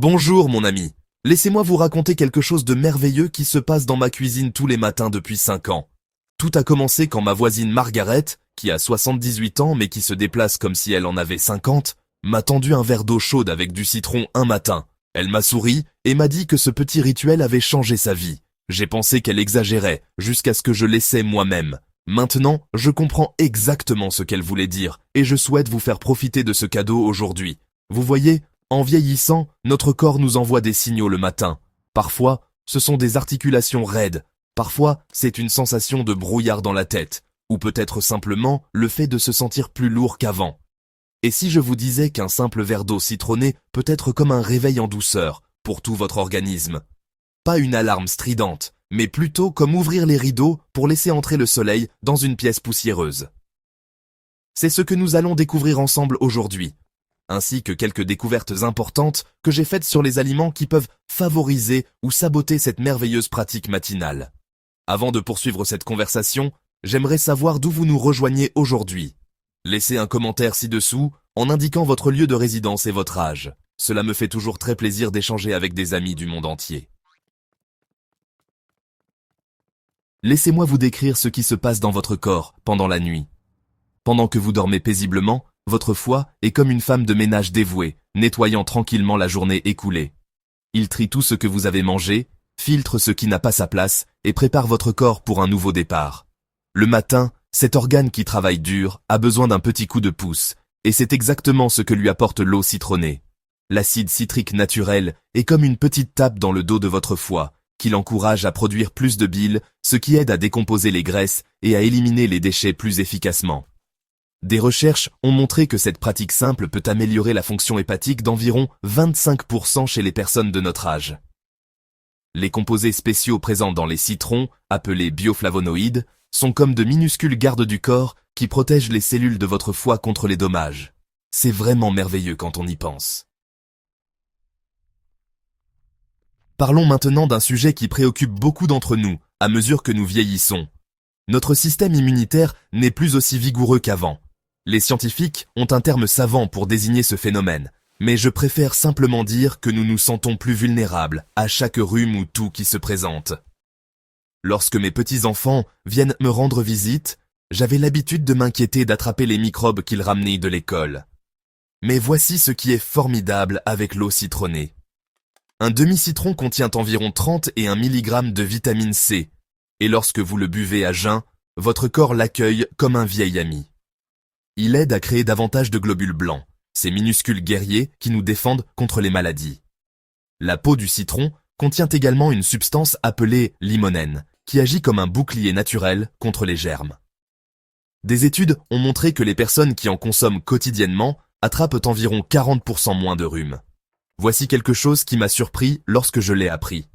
Bonjour mon ami. Laissez-moi vous raconter quelque chose de merveilleux qui se passe dans ma cuisine tous les matins depuis 5 ans. Tout a commencé quand ma voisine Margaret, qui a 78 ans mais qui se déplace comme si elle en avait 50, m'a tendu un verre d'eau chaude avec du citron un matin. Elle m'a souri et m'a dit que ce petit rituel avait changé sa vie. J'ai pensé qu'elle exagérait, jusqu'à ce que je l'essaie moi-même. Maintenant, je comprends exactement ce qu'elle voulait dire, et je souhaite vous faire profiter de ce cadeau aujourd'hui. Vous voyez, en vieillissant, notre corps nous envoie des signaux le matin. Parfois, ce sont des articulations raides. Parfois, c'est une sensation de brouillard dans la tête. Ou peut-être simplement le fait de se sentir plus lourd qu'avant. Et si je vous disais qu'un simple verre d'eau citronnée peut être comme un réveil en douceur pour tout votre organisme? Pas une alarme stridente, mais plutôt comme ouvrir les rideaux pour laisser entrer le soleil dans une pièce poussiéreuse. C'est ce que nous allons découvrir ensemble aujourd'hui, ainsi que quelques découvertes importantes que j'ai faites sur les aliments qui peuvent favoriser ou saboter cette merveilleuse pratique matinale. Avant de poursuivre cette conversation, j'aimerais savoir d'où vous nous rejoignez aujourd'hui. Laissez un commentaire ci-dessous en indiquant votre lieu de résidence et votre âge. Cela me fait toujours très plaisir d'échanger avec des amis du monde entier. Laissez-moi vous décrire ce qui se passe dans votre corps pendant la nuit. Pendant que vous dormez paisiblement, votre foie est comme une femme de ménage dévouée, nettoyant tranquillement la journée écoulée. Il trie tout ce que vous avez mangé, filtre ce qui n'a pas sa place et prépare votre corps pour un nouveau départ. Le matin, cet organe qui travaille dur a besoin d'un petit coup de pouce, et c'est exactement ce que lui apporte l'eau citronnée. L'acide citrique naturel est comme une petite tape dans le dos de votre foie, qui l'encourage à produire plus de bile, ce qui aide à décomposer les graisses et à éliminer les déchets plus efficacement. Des recherches ont montré que cette pratique simple peut améliorer la fonction hépatique d'environ 25% chez les personnes de notre âge. Les composés spéciaux présents dans les citrons, appelés bioflavonoïdes, sont comme de minuscules gardes du corps qui protègent les cellules de votre foie contre les dommages. C'est vraiment merveilleux quand on y pense. Parlons maintenant d'un sujet qui préoccupe beaucoup d'entre nous à mesure que nous vieillissons. Notre système immunitaire n'est plus aussi vigoureux qu'avant. Les scientifiques ont un terme savant pour désigner ce phénomène, mais je préfère simplement dire que nous nous sentons plus vulnérables à chaque rhume ou toux qui se présente. Lorsque mes petits-enfants viennent me rendre visite, j'avais l'habitude de m'inquiéter d'attraper les microbes qu'ils ramenaient de l'école. Mais voici ce qui est formidable avec l'eau citronnée. Un demi-citron contient environ 31 mg de vitamine C, et lorsque vous le buvez à jeun, votre corps l'accueille comme un vieil ami. Il aide à créer davantage de globules blancs, ces minuscules guerriers qui nous défendent contre les maladies. La peau du citron contient également une substance appelée limonène, qui agit comme un bouclier naturel contre les germes. Des études ont montré que les personnes qui en consomment quotidiennement attrapent environ 40% moins de rhume. Voici quelque chose qui m'a surpris lorsque je l'ai appris.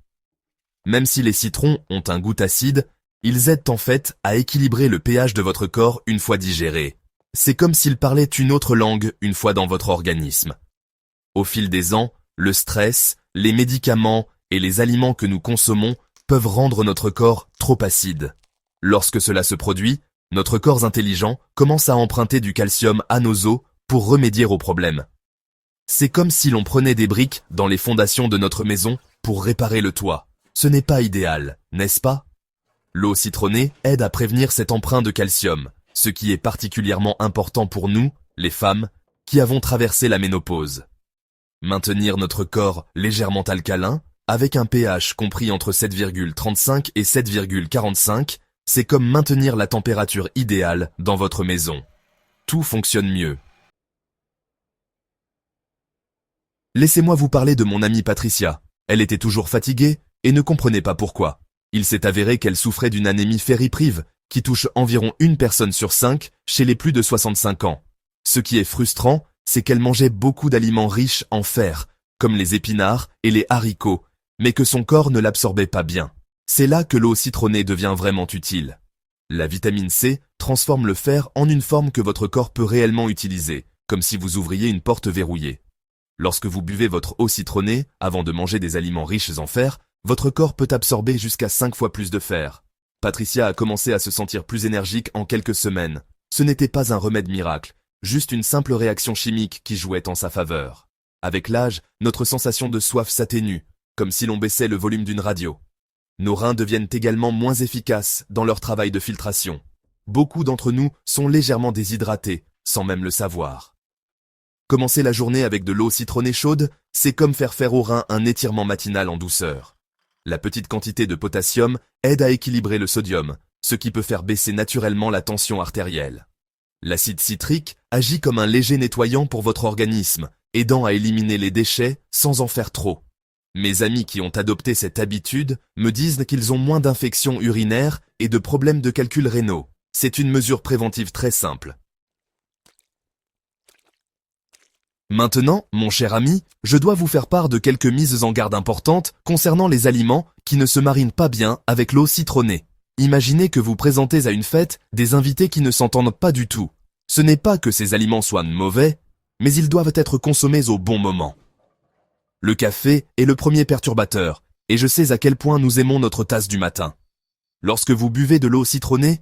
Même si les citrons ont un goût acide, ils aident en fait à équilibrer le pH de votre corps une fois digéré. C'est comme s'ils parlaient une autre langue une fois dans votre organisme. Au fil des ans, le stress, les médicaments et les aliments que nous consommons peuvent rendre notre corps trop acide. Lorsque cela se produit, notre corps intelligent commence à emprunter du calcium à nos os pour remédier au problème. C'est comme si l'on prenait des briques dans les fondations de notre maison pour réparer le toit. Ce n'est pas idéal, n'est-ce pas? L'eau citronnée aide à prévenir cet emprunt de calcium, ce qui est particulièrement important pour nous, les femmes, qui avons traversé la ménopause. Maintenir notre corps légèrement alcalin, avec un pH compris entre 7,35 et 7,45, c'est comme maintenir la température idéale dans votre maison. Tout fonctionne mieux. Laissez-moi vous parler de mon amie Patricia. Elle était toujours fatiguée et ne comprenait pas pourquoi. Il s'est avéré qu'elle souffrait d'une anémie ferriprive qui touche environ une personne sur 5 chez les plus de 65 ans. Ce qui est frustrant, c'est qu'elle mangeait beaucoup d'aliments riches en fer, comme les épinards et les haricots, mais que son corps ne l'absorbait pas bien. C'est là que l'eau citronnée devient vraiment utile. La vitamine C transforme le fer en une forme que votre corps peut réellement utiliser, comme si vous ouvriez une porte verrouillée. Lorsque vous buvez votre eau citronnée, avant de manger des aliments riches en fer, votre corps peut absorber jusqu'à 5 fois plus de fer. Patricia a commencé à se sentir plus énergique en quelques semaines. Ce n'était pas un remède miracle, juste une simple réaction chimique qui jouait en sa faveur. Avec l'âge, notre sensation de soif s'atténue, comme si l'on baissait le volume d'une radio. Nos reins deviennent également moins efficaces dans leur travail de filtration. Beaucoup d'entre nous sont légèrement déshydratés, sans même le savoir. Commencer la journée avec de l'eau citronnée chaude, c'est comme faire aux reins un étirement matinal en douceur. La petite quantité de potassium aide à équilibrer le sodium, ce qui peut faire baisser naturellement la tension artérielle. L'acide citrique agit comme un léger nettoyant pour votre organisme, aidant à éliminer les déchets sans en faire trop. Mes amis qui ont adopté cette habitude me disent qu'ils ont moins d'infections urinaires et de problèmes de calcul rénaux. C'est une mesure préventive très simple. Maintenant, mon cher ami, je dois vous faire part de quelques mises en garde importantes concernant les aliments qui ne se marinent pas bien avec l'eau citronnée. Imaginez que vous présentez à une fête des invités qui ne s'entendent pas du tout. Ce n'est pas que ces aliments soient mauvais, mais ils doivent être consommés au bon moment. Le café est le premier perturbateur, et je sais à quel point nous aimons notre tasse du matin. Lorsque vous buvez de l'eau citronnée,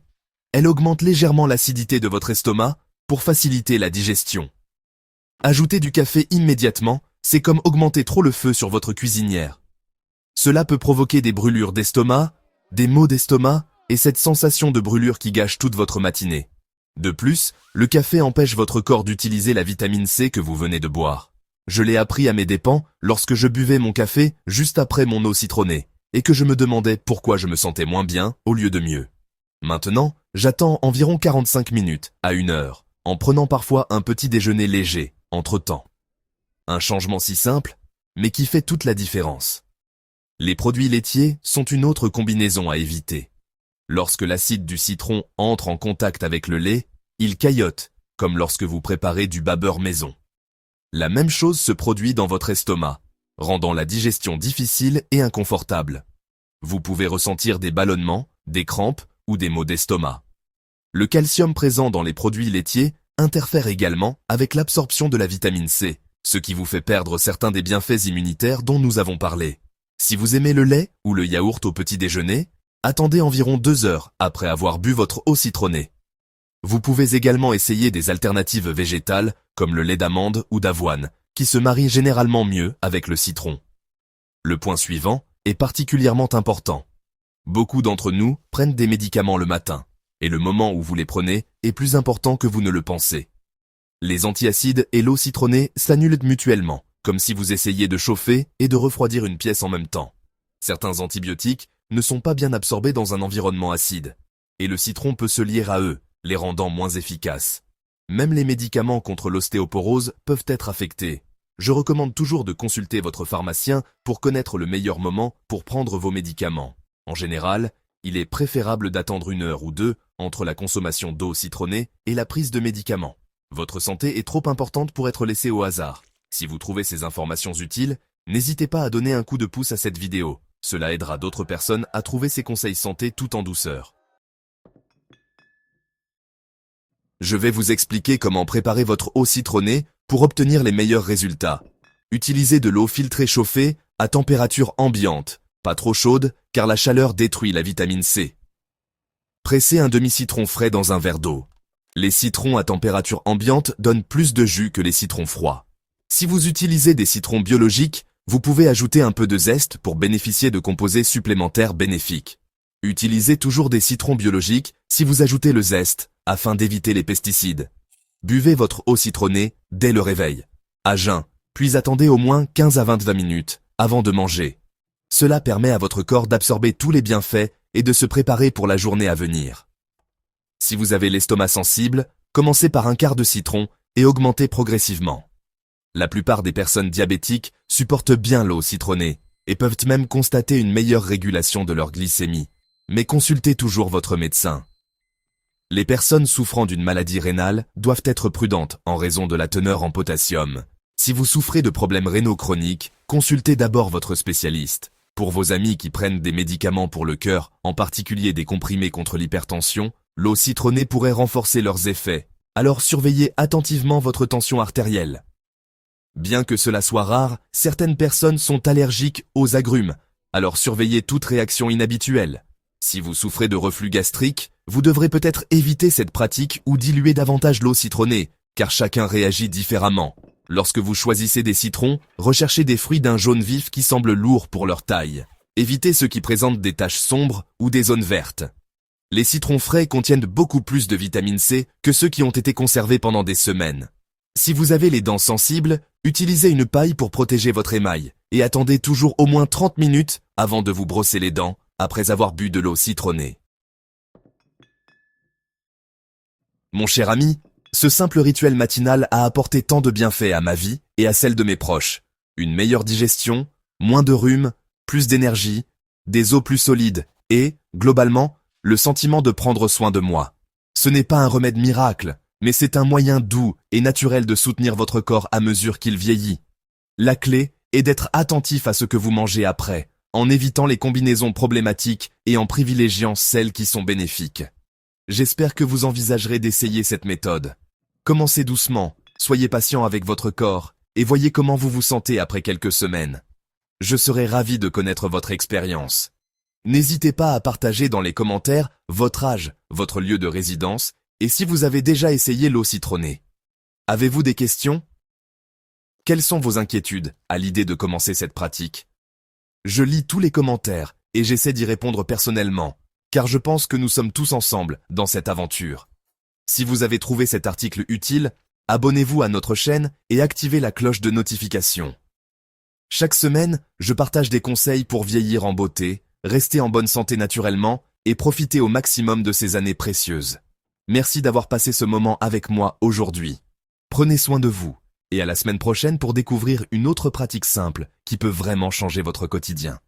elle augmente légèrement l'acidité de votre estomac pour faciliter la digestion. Ajouter du café immédiatement, c'est comme augmenter trop le feu sur votre cuisinière. Cela peut provoquer des brûlures d'estomac, des maux d'estomac et cette sensation de brûlure qui gâche toute votre matinée. De plus, le café empêche votre corps d'utiliser la vitamine C que vous venez de boire. Je l'ai appris à mes dépens lorsque je buvais mon café juste après mon eau citronnée et que je me demandais pourquoi je me sentais moins bien au lieu de mieux. Maintenant, j'attends environ 45 minutes à 1 heure, en prenant parfois un petit déjeuner léger, entre-temps. Un changement si simple, mais qui fait toute la différence. Les produits laitiers sont une autre combinaison à éviter. Lorsque l'acide du citron entre en contact avec le lait, il caillote, comme lorsque vous préparez du beurre maison. La même chose se produit dans votre estomac, rendant la digestion difficile et inconfortable. Vous pouvez ressentir des ballonnements, des crampes ou des maux d'estomac. Le calcium présent dans les produits laitiers interfère également avec l'absorption de la vitamine C, ce qui vous fait perdre certains des bienfaits immunitaires dont nous avons parlé. Si vous aimez le lait ou le yaourt au petit déjeuner, attendez environ 2 heures après avoir bu votre eau citronnée. Vous pouvez également essayer des alternatives végétales comme le lait d'amande ou d'avoine, qui se marient généralement mieux avec le citron. Le point suivant est particulièrement important. Beaucoup d'entre nous prennent des médicaments le matin, et le moment où vous les prenez est plus important que vous ne le pensez. Les antiacides et l'eau citronnée s'annulent mutuellement, comme si vous essayiez de chauffer et de refroidir une pièce en même temps. Certains antibiotiques ne sont pas bien absorbés dans un environnement acide, et le citron peut se lier à eux, les rendant moins efficaces. Même les médicaments contre l'ostéoporose peuvent être affectés. Je recommande toujours de consulter votre pharmacien pour connaître le meilleur moment pour prendre vos médicaments. En général, il est préférable d'attendre 1 heure ou 2 entre la consommation d'eau citronnée et la prise de médicaments. Votre santé est trop importante pour être laissée au hasard. Si vous trouvez ces informations utiles, n'hésitez pas à donner un coup de pouce à cette vidéo. Cela aidera d'autres personnes à trouver ces conseils santé tout en douceur. Je vais vous expliquer comment préparer votre eau citronnée pour obtenir les meilleurs résultats. Utilisez de l'eau filtrée chauffée à température ambiante, pas trop chaude car la chaleur détruit la vitamine C. Pressez un demi-citron frais dans un verre d'eau. Les citrons à température ambiante donnent plus de jus que les citrons froids. Si vous utilisez des citrons biologiques, vous pouvez ajouter un peu de zeste pour bénéficier de composés supplémentaires bénéfiques. Utilisez toujours des citrons biologiques si vous ajoutez le zeste, afin d'éviter les pesticides. Buvez votre eau citronnée dès le réveil, à jeun, puis attendez au moins 15 à 20 minutes avant de manger. Cela permet à votre corps d'absorber tous les bienfaits et de se préparer pour la journée à venir. Si vous avez l'estomac sensible, commencez par un quart de citron et augmentez progressivement. La plupart des personnes diabétiques supportent bien l'eau citronnée et peuvent même constater une meilleure régulation de leur glycémie. Mais consultez toujours votre médecin. Les personnes souffrant d'une maladie rénale doivent être prudentes en raison de la teneur en potassium. Si vous souffrez de problèmes rénaux chroniques, consultez d'abord votre spécialiste. Pour vos amis qui prennent des médicaments pour le cœur, en particulier des comprimés contre l'hypertension, l'eau citronnée pourrait renforcer leurs effets. Alors surveillez attentivement votre tension artérielle. Bien que cela soit rare, certaines personnes sont allergiques aux agrumes, alors surveillez toute réaction inhabituelle. Si vous souffrez de reflux gastrique, vous devrez peut-être éviter cette pratique ou diluer davantage l'eau citronnée, car chacun réagit différemment. Lorsque vous choisissez des citrons, recherchez des fruits d'un jaune vif qui semble lourd pour leur taille. Évitez ceux qui présentent des taches sombres ou des zones vertes. Les citrons frais contiennent beaucoup plus de vitamine C que ceux qui ont été conservés pendant des semaines. Si vous avez les dents sensibles, utilisez une paille pour protéger votre émail et attendez toujours au moins 30 minutes avant de vous brosser les dents après avoir bu de l'eau citronnée. Mon cher ami, ce simple rituel matinal a apporté tant de bienfaits à ma vie et à celle de mes proches. Une meilleure digestion, moins de rhume, plus d'énergie, des os plus solides et, globalement, le sentiment de prendre soin de moi. Ce n'est pas un remède miracle, mais c'est un moyen doux et naturel de soutenir votre corps à mesure qu'il vieillit. La clé est d'être attentif à ce que vous mangez après, en évitant les combinaisons problématiques et en privilégiant celles qui sont bénéfiques. J'espère que vous envisagerez d'essayer cette méthode. Commencez doucement, soyez patient avec votre corps et voyez comment vous vous sentez après quelques semaines. Je serai ravi de connaître votre expérience. N'hésitez pas à partager dans les commentaires votre âge, votre lieu de résidence et si vous avez déjà essayé l'eau citronnée. Avez-vous des questions? Quelles sont vos inquiétudes à l'idée de commencer cette pratique? Je lis tous les commentaires et j'essaie d'y répondre personnellement, car je pense que nous sommes tous ensemble dans cette aventure. Si vous avez trouvé cet article utile, abonnez-vous à notre chaîne et activez la cloche de notification. Chaque semaine, je partage des conseils pour vieillir en beauté, rester en bonne santé naturellement et profiter au maximum de ces années précieuses. Merci d'avoir passé ce moment avec moi aujourd'hui. Prenez soin de vous et à la semaine prochaine pour découvrir une autre pratique simple qui peut vraiment changer votre quotidien.